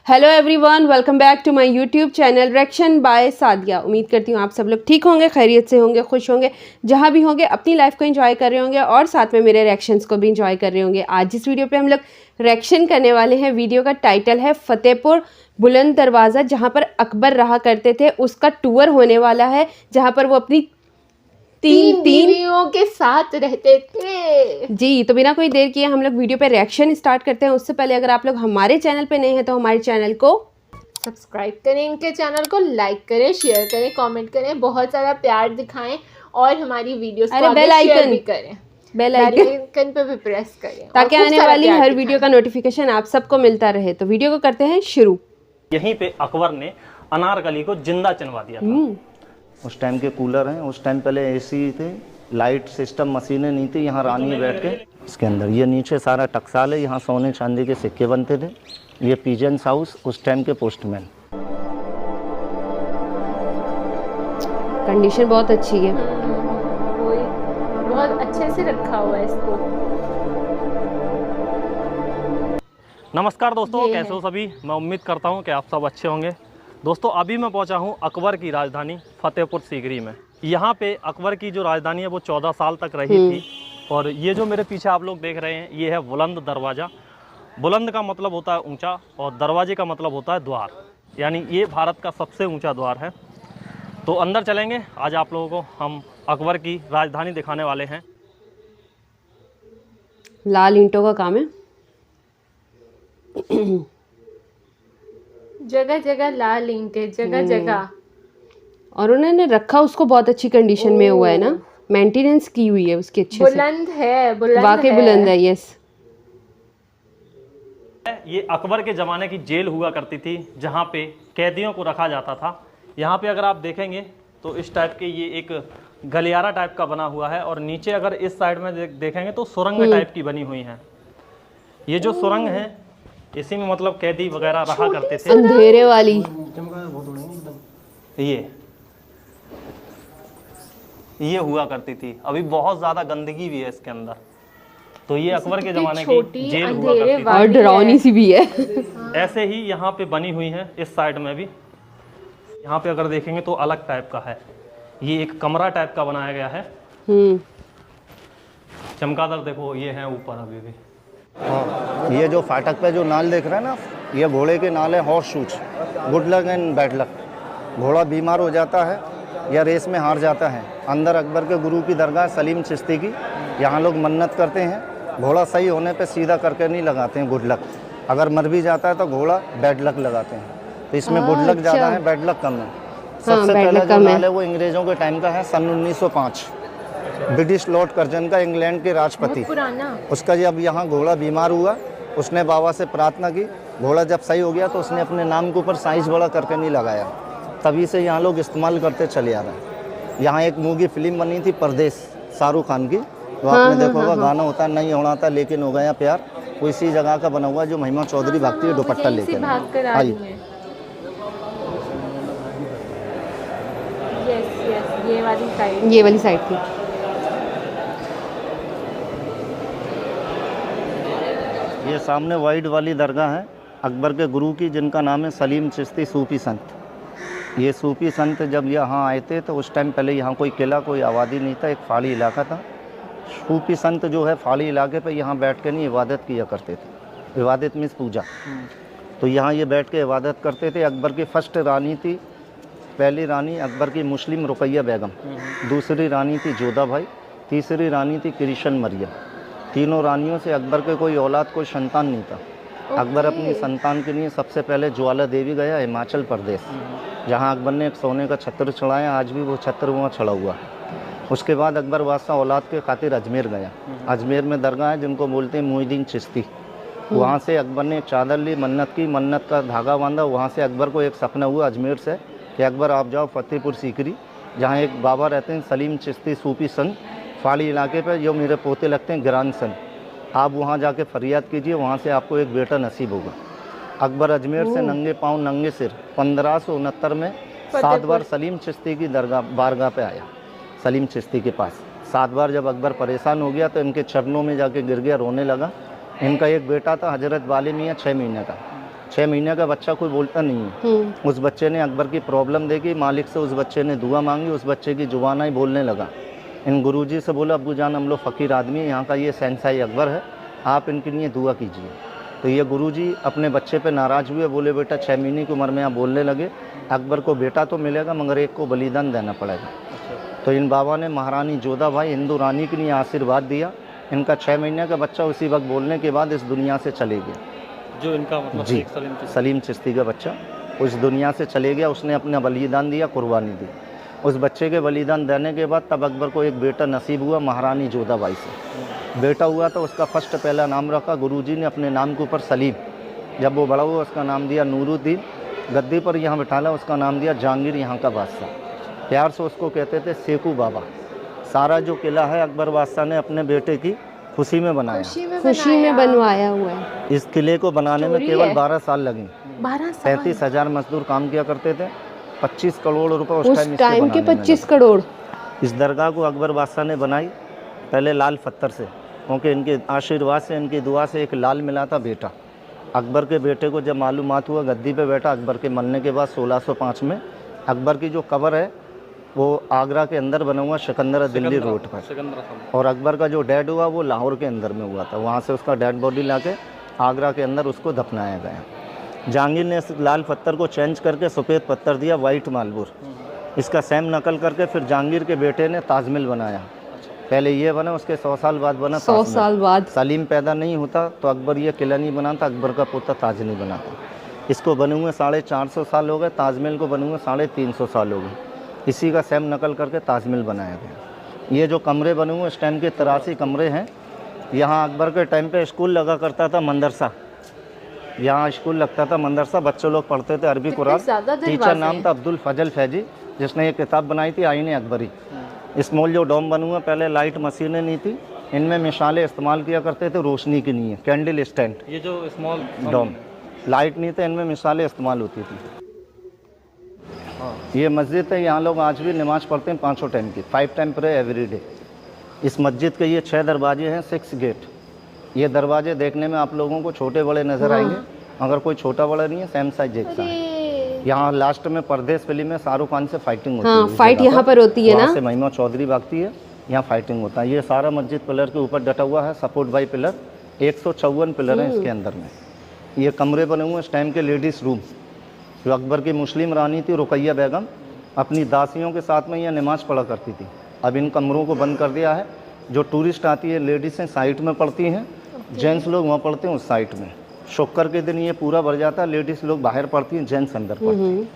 Hello everyone, welcome back to my YouTube channel reaction by Sadia. उम्मीद करती हूँ आप सब लोग ठीक होंगे, खैरियत से होंगे, खुश होंगे, जहाँ भी होंगे अपनी लाइफ को एंजॉय कर रहे होंगे और साथ में मेरे रिएक्शंस को भी एंजॉय कर रहे होंगे। आज जिस वीडियो पे हम लोग रिएक्शन करने वाले हैं, वीडियो का टाइटल है फतेहपुर बुलंद दरवाज़ा, जहाँ पर अकबर रहा करते थे। उसका टूर होने वाला है, जहाँ पर वो अपनी तीन बीवियों के साथ रहते थे जी। तो बिना कोई देर किए हम लोग वीडियो पे रिएक्शन स्टार्ट करते हैं। उससे पहले अगर आप लोग हमारे चैनल पे नए हैं तो हमारे चैनल को सब्सक्राइब करें, इनके चैनल को लाइक करें, शेयर करें, कमेंट करें, बहुत सारा प्यार दिखाएं और हमारी वीडियोस को आगे शेयर भी करें, बेल आइकन पे भी प्रेस करें ताकि आने वाली हर वीडियो का नोटिफिकेशन आप सबको मिलता रहे। तो वीडियो को करते हैं शुरू। यहीं पे अकबर ने अनारकली को जिंदा चनवा दिया था। उस टाइम के कूलर हैं, उस टाइम पहले एसी थे, लाइट सिस्टम मशीनें नहीं थी। यहाँ रानी बैठ के इसके अंदर, ये नीचे सारा टकसाल है, यहाँ सोने चांदी के सिक्के बनते थे। ये पिजन्स हाउस, उस टाइम के पोस्टमैन। कंडीशन बहुत अच्छी है, बहुत अच्छे से रखा हुआ है इसको। नमस्कार दोस्तों, कैसे हो सभी? मैं उम्मीद करता हूँ कि आप सब अच्छे होंगे। दोस्तों अभी मैं पहुँचा हूँ अकबर की राजधानी फतेहपुर सीकरी में। यहाँ पे अकबर की जो राजधानी है वो 14 साल तक रही थी। और ये जो मेरे पीछे आप लोग देख रहे हैं, ये है बुलंद दरवाज़ा। बुलंद का मतलब होता है ऊंचा और दरवाजे का मतलब होता है द्वार, यानी ये भारत का सबसे ऊंचा द्वार है। तो अंदर चलेंगे, आज आप लोगों को हम अकबर की राजधानी दिखाने वाले हैं। लाल ईंटों का काम है, जगह जगह लाल ईंटें, जगह जगह। और उन्होंने रखा उसको बहुत अच्छी कंडीशन में हुआ है ना, मेंटेनेंस की हुई है उसकी अच्छे से। बुलंद है, बुलंद वाकई बुलंद है। यस, ये अकबर के ज़माने की जेल हुआ करती थी, जहाँ पे कैदियों को रखा जाता था। यहाँ पे अगर आप देखेंगे तो इस टाइप के ये एक गलियारा टाइप का बना हुआ है, और नीचे अगर इस साइड में देखेंगे तो सुरंग टाइप की बनी हुई है। ये जो सुरंग है, इसी में मतलब कैदी वगैरह रहा करते थे। अंधेरे वाली ये हुआ करती थी। अभी बहुत ज़्यादा गंदगी भी है इसके अंदर। तो ये अकबर के ज़माने की जेल हुआ करती थी, और डरावनी सी भी है। ऐसे ही यहाँ पे बनी हुई है इस साइड में भी। यहाँ पे अगर देखेंगे तो अलग टाइप का है, ये एक कमरा टाइप का बनाया गया है। चमगादड़ देखो ये है ऊपर अभी भी। हाँ, ये जो फाटक पे जो नाल देख रहे हैं ना, ये घोड़े के नाल है, horse shoes, good luck and bad luck. घोड़ा बीमार हो जाता है या रेस में हार जाता है। अंदर अकबर के गुरु की दरगाह सलीम चिश्ती की, यहाँ लोग मन्नत करते हैं। घोड़ा सही होने पे सीधा करके नहीं लगाते हैं गुड लक, अगर मर भी जाता है तो घोड़ा बैड लक लगाते हैं। तो इसमें गुड लक ज़्यादा है, बैड लक कम है। सबसे पहला जो नाल है वो अंग्रेज़ों के टाइम का है, सन 1905। ब्रिटिश लॉर्ड कर्जन का, इंग्लैंड के राष्ट्रपति, उसका जब यहाँ घोड़ा बीमार हुआ, उसने बाबा से प्रार्थना की। घोड़ा जब सही हो गया तो उसने अपने नाम के ऊपर साइज बड़ा करके नहीं लगाया, तभी से यहाँ लोग इस्तेमाल करते चले आ रहे हैं। यहाँ एक मूवी फिल्म बनी थी परदेश, शाहरुख खान की, तो आपने देखा होगा, गाना होता नहीं होना था लेकिन हो गया प्यार। वो इसी जगह का बना हुआ, जो महिमा चौधरी भागती है दुपट्टा लेकर। आइए, ये वाली साइड थी। ये सामने वाइड वाली दरगाह है अकबर के गुरु की, जिनका नाम है सलीम चिश्ती सूफी संत। ये सूफी संत जब यहाँ आए थे तो उस टाइम पहले यहाँ कोई किला, कोई आबादी नहीं था, एक पहाड़ी इलाका था। सूफी संत जो है पहाड़ी इलाके पे यहाँ बैठ के नहीं इबादत किया करते थे। इबादत मीन्स पूजा। तो यहाँ ये बैठ के इबादत करते थे। अकबर की फर्स्ट रानी थी, पहली रानी अकबर की मुस्लिम रुकैया बेगम, दूसरी रानी थी जोधा भाई, तीसरी रानी थी कृष्ण मरियम। तीनों रानियों से अकबर के कोई औलाद, कोई संतान नहीं था। अकबर अपनी संतान के लिए सबसे पहले ज्वाला देवी गया, हिमाचल प्रदेश, जहाँ अकबर ने एक सोने का छत्र चढ़ाया। आज भी वो छत्र वहाँ चढ़ा हुआ है। उसके बाद अकबर बादशाह औलाद के खातिर अजमेर गया। अजमेर में दरगाह है जिनको बोलते हैं मोइनुद्दीन चिश्ती। वहाँ से अकबर ने एक चादर ली, मन्नत की, मन्नत का धागा बांधा। वहाँ से अकबर को एक सपना हुआ अजमेर से कि अकबर आप जाओ फतेहपुर सीकरी, जहाँ एक बाबा रहते हैं सलीम चिश्ती सूफी संत, पहाड़ी इलाके पर, जो मेरे पोते लगते हैं ग्रांडसन। आप वहाँ जाके फरियाद कीजिए, वहाँ से आपको एक बेटा नसीब होगा। अकबर अजमेर से नंगे पाँव नंगे सिर 1569 में 7 बार सलीम चिश्ती की दरगाह बारगाह पे आया, सलीम चिश्ती के पास 7 बार। जब अकबर परेशान हो गया तो इनके चरणों में जाके गिर गया, रोने लगा। इनका एक बेटा था हजरत वाली मियाँ 6 महीने का, 6 महीने का बच्चा कोई बोलता नहीं है। उस बच्चे ने अकबर की प्रॉब्लम देखी, मालिक से उस बच्चे ने दुआ मांगी, उस बच्चे की जुबान ही बोलने लगा। इन गुरुजी से बोला, अब्बू जान हम लोग फ़कीर आदमी है, यहाँ का ये शहंशाह अकबर है, आप इनके लिए दुआ कीजिए। तो ये गुरुजी अपने बच्चे पे नाराज़ हुए, बोले बेटा 6 महीने की उम्र में आप बोलने लगे, अकबर को बेटा तो मिलेगा मगर एक को बलिदान देना पड़ेगा। तो इन बाबा ने महारानी जोधाबाई हिंदू रानी के लिए आशीर्वाद दिया। इनका 6 महीने का बच्चा उसी वक्त बोलने के बाद इस दुनिया से चले गया। जो इनका मतलब जी, सलीम चिश्ती का बच्चा उस दुनिया से चले गया। उसने अपना बलिदान दिया, कुर्बानी दी। उस बच्चे के बलिदान देने के बाद तब अकबर को एक बेटा नसीब हुआ महारानी जोधाबाई से। बेटा हुआ तो उसका फर्स्ट पहला नाम रखा गुरुजी ने अपने नाम के ऊपर सलीम। जब वो बड़ा हुआ उसका नाम दिया नूरुद्दीन। गद्दी पर यहाँ बिठाला, उसका नाम दिया जहांगीर, यहाँ का बादशाह। प्यार से उसको कहते थे सेकू बाबा। सारा जो किला है अकबर बादशाह ने अपने बेटे की खुशी में बनाया, खुशी में बनवाया हुआ है। इस किले को बनाने में केवल 12 साल लगे। 12 साल। 35,000 मजदूर काम किया करते थे। 25 करोड़ रुपए उस टाइम के 25 करोड़। इस दरगाह को अकबर बादशाह ने बनाई पहले लाल पत्थर से, क्योंकि इनके आशीर्वाद से, इनकी दुआ से एक लाल मिला था बेटा। अकबर के बेटे को जब मालूमात हुआ गद्दी पे बैठा अकबर के मरने के बाद 1605 में, अकबर की जो कब्र है वो आगरा के अंदर बना हुआ सिकंदरा दिल्ली रोड पर, और अकबर का जो डेड हुआ वो लाहौर के अंदर में हुआ था। वहाँ से उसका डेड बॉडी लाके आगरा के अंदर उसको दफनाया गया। जहांगीर ने इस लाल पत्थर को चेंज करके सफ़ेद पत्थर दिया, वाइट मार्बल। इसका सेम नकल करके फिर जहांगीर के बेटे ने ताजमहल बनाया। पहले ये बना, उसके 100 साल बाद बना 100 साल बाद। सलीम पैदा नहीं होता तो अकबर ये किला नहीं बनाता, अकबर का पोता ताज नहीं बनाता। इसको बने हुए 450 साल हो गए, ताजमहल को बने हुए 350 साल हो गए। इसी का सेम नकल करके ताजमहल बनाया गया। ये जो कमरे बने हुए इस टाइम के 83 कमरे हैं। यहाँ अकबर के टाइम पे स्कूल लगा करता था, मदरसा। यहाँ स्कूल लगता था, मदरसा, बच्चे लोग पढ़ते थे अरबी कुरान। टीचर नाम था अब्दुल फजल फैजी, जिसने ये किताब बनाई थी आईने अकबरी। स्मॉल जो डोम बने हुए, पहले लाइट मशीनें नहीं थी, इनमें मिसालें इस्तेमाल किया करते थे रोशनी के लिए, कैंडल स्टैंड। ये जो स्मॉल डोम, लाइट नहीं थे, इनमें मिसालें इस्तेमाल होती थी। ये मस्जिद है, यहाँ लोग आज भी नमाज़ पढ़ते हैं 5 टाइम की, 5 टाइम प्रे एवरी डे। इस मस्जिद के ये 6 दरवाजे हैं, 6 गेट। ये दरवाजे देखने में आप लोगों को छोटे बड़े नज़र आएंगे, मगर कोई छोटा बड़ा नहीं है, सेम साइज एक सा है। यहाँ लास्ट में परदेश फिल्म में शाहरुख खान से फाइटिंग होती है। फाइट यहाँ पर होती है ना, से महिमा चौधरी भागती है, यहाँ फाइटिंग होता है। ये सारा मस्जिद पिलर के ऊपर डटा हुआ है, सपोर्ट बाई पिलर। 154 पिलर हैं इसके अंदर में। ये कमरे बने हुए इस टाइम के लेडीज़ रूम। जो अकबर की मुस्लिम रानी थी रुकैया बेगम, अपनी दासियों के साथ में यह नमाज़ पढ़ा करती थी। अब इन कमरों को बंद कर दिया है। जो टूरिस्ट आती है लेडीज़ें साइड में पढ़ती हैं, जेंट्स लोग वहाँ पढ़ते हैं उस साइड में। शुक्र के दिन ये पूरा भर जाता है, लेडीज़ लोग बाहर पढ़ती हैं, जेंट्स अंदर पढ़ते हैं।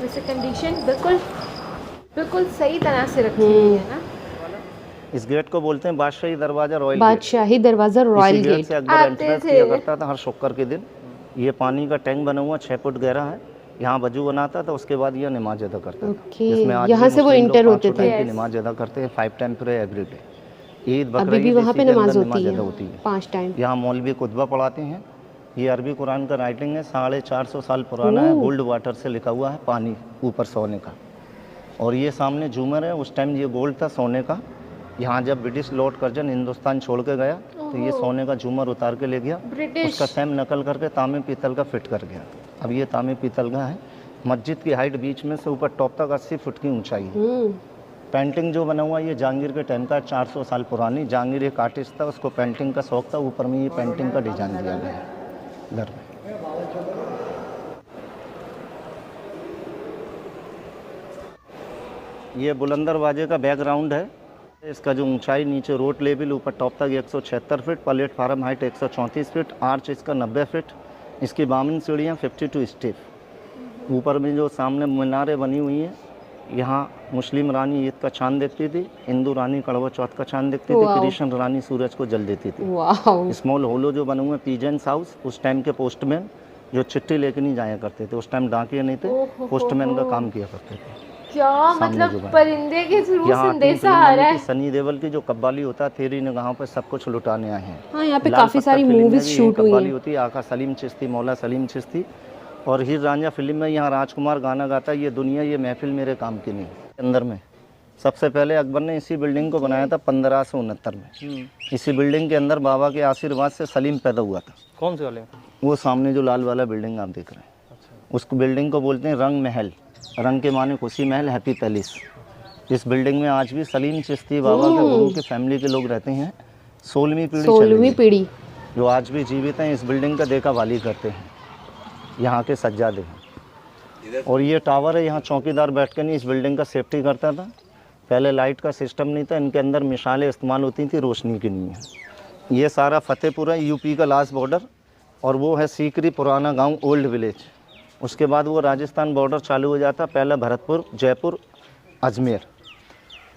वैसे कंडीशन बिल्कुल सही तरह से रखी हुई है ना। इस गेट को बोलते हैं बादशाही दरवाज़ा, रॉयल बादशाही दरवाज़ा, रॉयल गेट। से अकबर एंट्रेंस किया करता था हर शुक्र के दिन। ये पानी का टैंक बना हुआ 6 फुट गहरा है, यहाँ वजू बनाता था, उसके बाद यह नमाज अदा करता था। जिसमें आज यहाँ से वो इंटर होते थे, नमाज अदा करते हैं 5 time pray every day. Eid अभी भी वहाँ पे नमाज होती है 5 टाइम। यहाँ मौलवी खुतबा पढ़ाते हैं। ये अरबी कुरान का राइटिंग है, 450 साल पुराना है, गोल्ड वाटर से लिखा हुआ है, पानी ऊपर सोने का। और ये सामने झूमर है, उस टाइम ये गोल्ड था सोने का। यहाँ जब ब्रिटिश लॉर्ड कर्जन हिंदुस्तान छोड़ के गया तो ये सोने का झूमर उतार के ले गया, उसका सेम नकल करके तांबे पीतल का फिट कर गया। अब ये तांबे पीतल का है। मस्जिद की हाइट बीच में से ऊपर टॉप तक 80 फुट की ऊंचाई है। पेंटिंग जो बना हुआ है ये जहांगीर के टाइम का, 400 साल पुरानी। जहांगीर एक आर्टिस्ट था, उसको पेंटिंग का शौक था, ऊपर में ये पेंटिंग का डिजाइन दिया गया है घर में। ये बुलंद दरवाजे का बैकग्राउंड है। इसका जो ऊंचाई नीचे रोड लेवल, ऊपर टॉप तक 176 feet, platform height 134 feet, arch इसका 90 फीट। इसकी बामन सीढ़ियाँ 52 स्टेप। ऊपर में जो सामने मीनारें बनी हुई हैं, यहाँ मुस्लिम रानी ईद का चांद देखती थी, हिंदू रानी कड़वा चौथ का चांद देखती थी, कृष्ण रानी सूरज को जल देती थी। स्मॉल होलो जो बने हुए पीजेंट्स हाउस, उस टाइम के पोस्टमैन जो चिट्ठी लेके नहीं जाया करते थे, उस टाइम डाकिये नहीं थे, पोस्टमैन का काम किया करते थे। क्या मतलब परिंदे के थ्रू संदेशा आ रहा है। सनी देओल की जो कव्वाली होता है, तेरी निगाहों पे सब कुछ लुटाने आए हैं। हाँ, यहाँ पे काफी सारी मूवीज शूट हुई हैं। होती है आका सलीम चिश्ती, मौला सलीम चिश्ती। और हीर रांझा फिल्म में यहाँ राजकुमार गाना गाता है, ये दुनिया ये महफिल मेरे काम की नहीं। अंदर में सबसे पहले अकबर ने इसी बिल्डिंग को बनाया था 1569 में। इसी बिल्डिंग के अंदर बाबा के आशीर्वाद से सलीम पैदा हुआ था। कौन से वाले? वो सामने जो लाल वाला बिल्डिंग आप देख रहे हैं, उस बिल्डिंग को बोलते हैं रंग महल। रंग के माने खुशी महल, हैप्पी पैलेस। इस बिल्डिंग में आज भी सलीम चिश्ती बाबा के गुरु की फैमिली के लोग रहते हैं। 16वीं पीढ़ी जो आज भी जीवित हैं, इस बिल्डिंग का देखा भाली करते हैं। यहाँ के सज्जादे हैं। और ये टावर है, यहाँ चौकीदार बैठ कर नहीं इस बिल्डिंग का सेफ्टी करता था। पहले लाइट का सिस्टम नहीं था, इनके अंदर मिसालें इस्तेमाल होती थी रोशनी के लिए। ये सारा फतेहपुर है, यूपी का लास्ट बॉर्डर, और वो है सीकरी पुराना गांव, ओल्ड विलेज। उसके बाद वो राजस्थान बॉर्डर चालू हो जाता, पहला भरतपुर, जयपुर, अजमेर।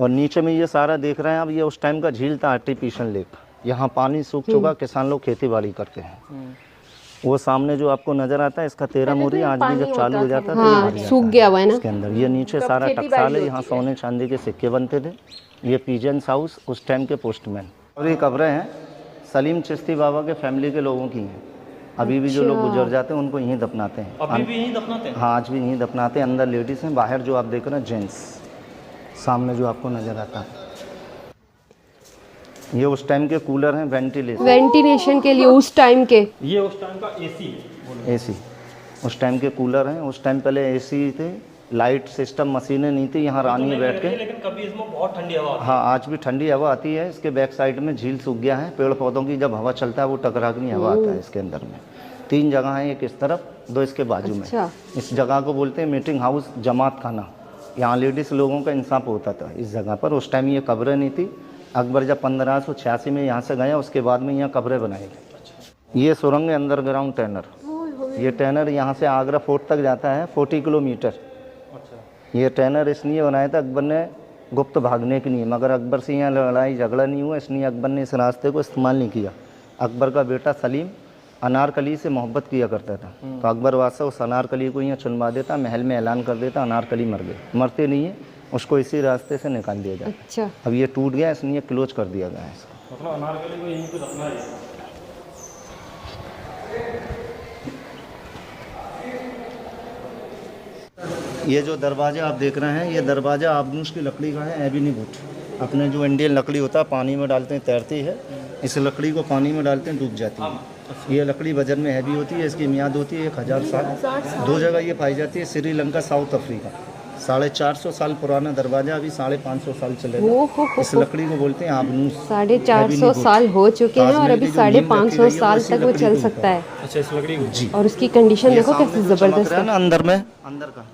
और नीचे में ये सारा देख रहे हैं आप, ये उस टाइम का झील था, आर्टिफिशियल लेक। यहाँ पानी सूख चुका, किसान लोग खेती बाड़ी करते हैं। वो सामने जो आपको नजर आता है, इसका 13 मोरी आज भी जब चालू हो जाता है तो ये भर जाता सूख गया हुआ है ना इसके अंदर। ये नीचे सारा टकसाल है, यहाँ सोने चांदी के सिक्के बनते थे। ये पीजेंस हाउस, उस टाइम के पोस्टमैन। और ये कब्रें हैं सलीम चिश्ती बाबा के फैमिली के लोगों की हैं। अभी भी जो लोग गुजर जाते हैं उनको यहीं दफनाते हैं। अभी भी यहीं दफनाते हैं? हाँ, आज भी यहीं दफनाते हैं। अंदर लेडीज़ हैं, बाहर जो आप देख रहे हैं जेंट्स। सामने जो आपको नज़र आता है, ये उस टाइम के कूलर हैं, वेंटिलेशन के लिए उस टाइम के। ये उस टाइम का एसी उस टाइम के कूलर हैं। उस टाइम पहले एसी थे, लाइट सिस्टम, मशीनें नहीं थी। यहाँ रानी बैठ के, लेकिन कभी इसमें बहुत ठंडी हवा आती है। हाँ, आज भी ठंडी हवा आती है। इसके बैक साइड में झील सूख गया है। पेड़ पौधों की जब हवा चलता है वो टकराकनी हवा आता है इसके अंदर में। 3 जगह हैं, एक इस तरफ, 2 इसके बाजू में। इस जगह को बोलते हैं मीटिंग हाउस, जमात खाना। यहाँ लेडीज़ लोगों का इंसाफ होता था इस जगह पर। उस टाइम ये कब्रें नहीं थी। अकबर जब 1586 में यहाँ से गया, उसके बाद में यहाँ कब्रें बनाई गई। ये सुरंग अंडरग्राउंड टनल। ये टनल यहाँ से आगरा फोर्ट तक जाता है, 40 किलोमीटर। ये टनल इसलिए बनाया था अकबर ने गुप्त भागने के लिए, मगर अकबर से यहाँ लड़ाई झगड़ा नहीं हुआ, इसलिए अकबर ने इस रास्ते को इस्तेमाल नहीं किया। अकबर का बेटा सलीम अनारकली से मोहब्बत किया करता था, तो अकबर वादशाह उस अनारकली को यहाँ चुनवा देता, महल में ऐलान कर देता अनारकली मर गए। मरते नहीं है, उसको इसी रास्ते से निकाल दिया जाता। अच्छा, अब ये टूट गया, इसलिए क्लोज कर दिया गया है इसको। मतलब अनारकली को यहीं पे रखना है। ये जो दरवाज़ा आप देख रहे हैं, ये दरवाज़ा आबनूस की लकड़ी का है, एबिनी वुड। अपने जो इंडियन लकड़ी होता है, पानी में डालते हैं, तैरती है। इस लकड़ी को पानी में डालते हैं, डूब जाती है। ये लकड़ी वजन में हैवी होती है। इसकी मियाद होती है 1000 साल। 2 जगह ये पाई जाती है, श्रीलंका, साउथ अफ्रीका। 450 साल पुराना दरवाजा, अभी 550 साल चलेगा। इस लकड़ी को बोलते हैं आबनूस। 450 साल हो चुके हैं और अभी 550 साल तक वो चल सकता है। अच्छा, इस लकड़ी को जी। और उसकी कंडीशन देखो कैसे जबरदस्त है ना। अंदर का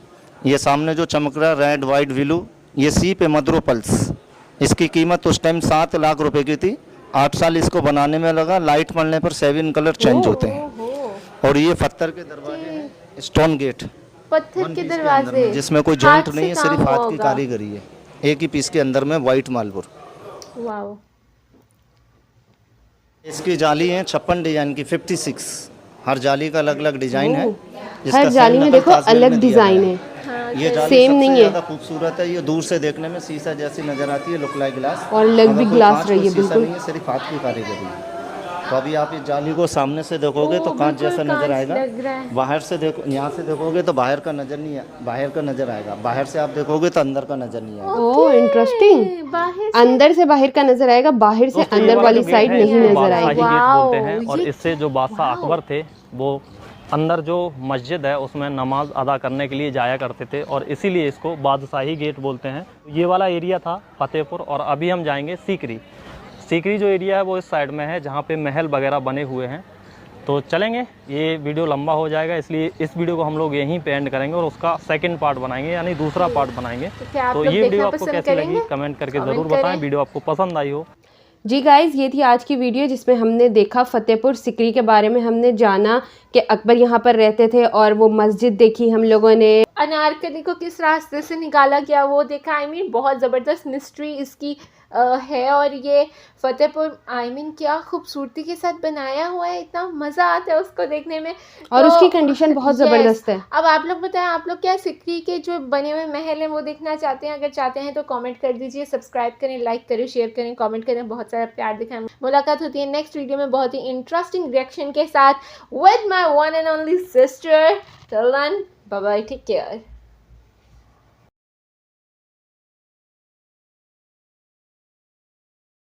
ये सामने जो चमक रहा है, रेड वाइट ब्लू, ये सीप है मद्रोपल्स। इसकी कीमत उस टाइम 7 लाख रुपए की थी। 8 साल इसको बनाने में लगा। लाइट पड़ने पर 7 कलर चेंज होते हैं। और ये पत्थर के दरवाजे हैं, स्टोन गेट, पत्थर के दरवाजे, जिसमें कोई जॉइंट नहीं है, सिर्फ हाथ की कारीगरी है। एक ही पीस के अंदर में वाइट मार्बल। वाओ। इसकी जाली है 56 डिजाइन की, 56। हर जाली का अलग अलग डिजाइन है। हर जाली में देखो अलग डिजाइन है, ये जाली सेम नहीं है। ज़्यादा खूबसूरत है। ये दूर से देखने में शीशा जैसी नजर आती है, लुक लाइक ग्लास। और लग भी ग्लास रही है बिल्कुल। नहीं है, सिर्फ हाथ की कारीगरी है। तो अभी आप इस जाली को सामने से देखोगे तो कांच जैसा नजर आएगा। बाहर से देखो, यहाँ से देखोगे तो बाहर का नजर नहीं है, बाहर का नजर आएगा। बाहर से आप देखोगे तो अंदर का नजर नहीं आएगा। ओह, इंटरेस्टिंग। अंदर से बाहर का नजर आएगा, बाहर से अंदर वाली साइड नहीं नजर आएगी। बोलते हैं। और इससे जो बादशाह अकबर थे, वो अंदर जो मस्जिद है उसमें नमाज अदा करने के लिए जाया करते थे, और इसीलिए इसको बादशाही गेट बोलते हैं। ये वाला एरिया था फतेहपुर, और अभी हम जाएंगे सीकरी। सीकरी जो एरिया है वो इस साइड में है, जहाँ पे महल वगैरह बने हुए हैं। तो चलेंगे, ये वीडियो लंबा हो जाएगा, इसलिए इस वीडियो को हम लोग यहीं पे एंड करेंगे और उसका सेकंड पार्ट बनाएंगे, यानी दूसरा पार्ट बनाएंगे। तो ये वीडियो आपको कैसी लगी कमेंट करके ज़रूर बताएं। वीडियो आपको पसंद आई हो। जी गाइज़, ये थी आज की वीडियो जिसमें हमने देखा फतेहपुर सीकरी के बारे में। हमने जाना कि अकबर यहाँ पर रहते थे, और वो मस्जिद देखी हम लोगों ने। अनारकली को किस रास्ते से निकाला गया वो देखा। बहुत ज़बरदस्त मिस्ट्री इसकी है। और ये फतेहपुर क्या खूबसूरती के साथ बनाया हुआ है, इतना मज़ा आता है उसको देखने में। और तो उसकी कंडीशन बहुत ज़बरदस्त है। अब आप लोग बताएं, आप लोग क्या सीकरी के जो बने हुए महल हैं वो देखना चाहते हैं? अगर चाहते हैं तो कमेंट कर दीजिए, सब्सक्राइब करें, लाइक करें, शेयर करें, कमेंट करें, बहुत सारा प्यार दिखाएं। मुलाकात होती है नेक्स्ट वीडियो में बहुत ही इंटरेस्टिंग रिएक्शन के साथ with my one and only sister. Till then, bye bye, take care.